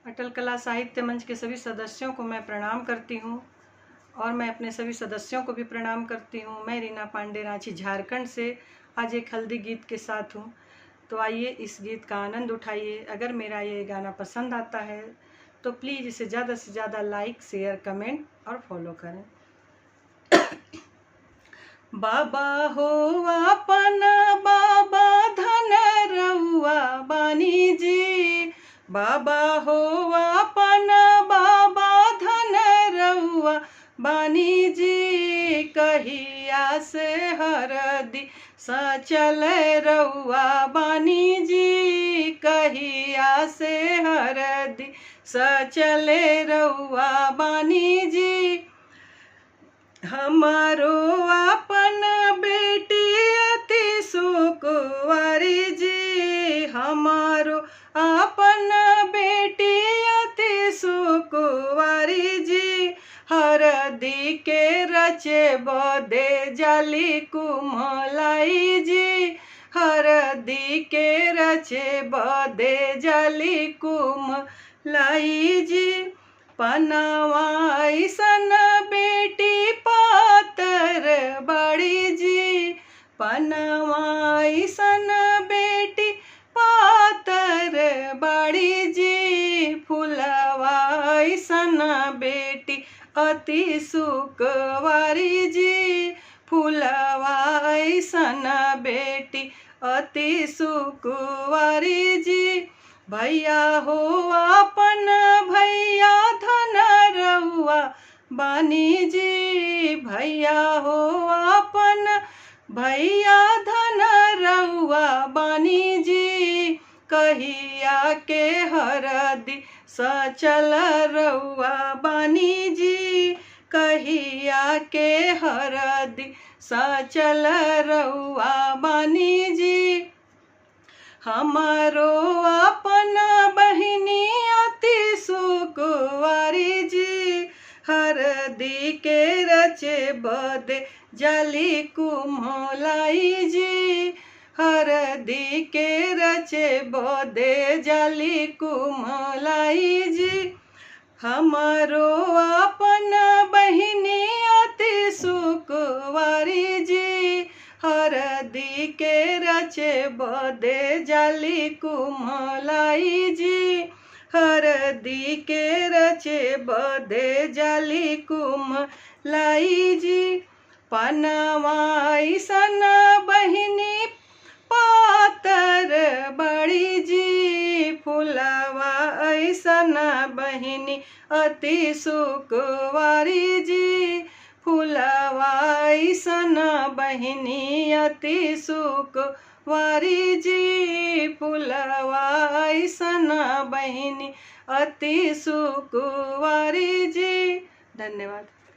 अटल कला साहित्य मंच के सभी सदस्यों को मैं प्रणाम करती हूँ और मैं अपने सभी सदस्यों को भी प्रणाम करती हूँ। मैं रीना पांडे, रांची, झारखंड से आज एक हल्दी गीत के साथ हूँ। तो आइए इस गीत का आनंद उठाइए। अगर मेरा ये गाना पसंद आता है तो प्लीज़ इसे ज़्यादा से ज़्यादा लाइक, शेयर, कमेंट और फॉलो करें। बाबा हो अपन बाबा धन रउआ बानी जी, बाबा हो अपन बाबा धन रउआ बानी जी, कहिया से हरदी सचल रउआ बानी जी, कहिया से हरदी सचल रउआ बानी जी। हमारो अपन बेटी अति सुकुंवारी जी, हमारो अपन बेटी अति सुकुंवारी जी, हरदी के रचे बदे जाली कुमलाई जी, हरदी के रचे बदे जाली कुमलाई जी। पनावा ऐसन बेटी पातर बड़ी जी, पनावा ऐसन बेटी पातर बड़ी जी, फुलवा ऐसन बेटी अति सुकुंवारी जी, फुलवा ऐसन बेटी अति सुकुंवारी जी। भैया हो अपन भैया धन रउआ बानी जी, भैया हो अपन भैया धन रउआ बानी जी, कहिया के हरदी सचल रउआ बानी जी, कहिया के हरदी सचल रउआ बानी जी। हमारो अपन बहिनी अति सुकुंवारी जी, हरदी के रचे बदे जाली कुमलाई जी, हरदी के रचे बदे जाली कुमलाई जी। हमारो अपन बहिनी अति सुकुंवारी जी, हरदी के रचे बदे जाली कुमलाई जी, हरदी के रचे बदे जाली कुमलाई जी। पनावा ऐसन बहिनी पातर बड़ी जी, फुलवा ऐसन बहिनी अति सुकुंवारी जी, फुलवा ऐसन बहिनी अति सुकुंवारी जी, फुलवा ऐसन बहिनी अति सुकुंवारी जी। धन्यवाद।